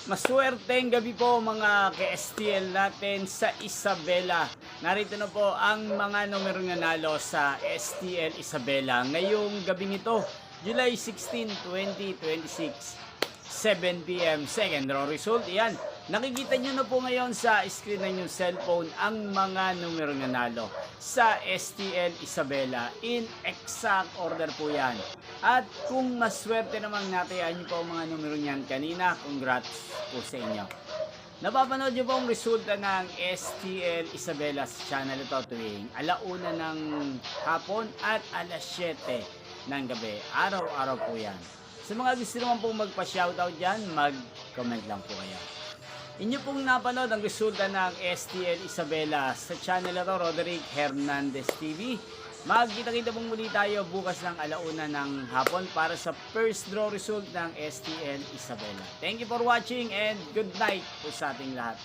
Maswerteng gabi po mga ka-STL natin sa Isabela. Narito na po ang mga numerong nanalo sa STL Isabela ngayong gabi nito, July 16, 2026. 7 p.m. Second row result. Yan. Nakikita nyo na po ngayon sa screen ng inyong cellphone ang mga numerong nanalo sa STL Isabela. In exact order po yan. At kung maswerte namang natayaan nyo po ang mga numero niyan kanina, congrats po sa inyo. Napapanood nyo po ang resulta ng STL Isabela sa channel ito tuwing alauna ng hapon at alas 7 ng gabi. Araw-araw po yan. Sa mga gusto naman pong magpa-shoutout dyan, mag-comment lang po kayo. Inyo pong napanood ang resulta ng STL Isabela sa channel ito, Roderick Hernandez TV. Magkita-kita pong muli tayo bukas ng alauna ng hapon para sa first draw result ng STL Isabela. Thank you for watching and good night po sa ating lahat.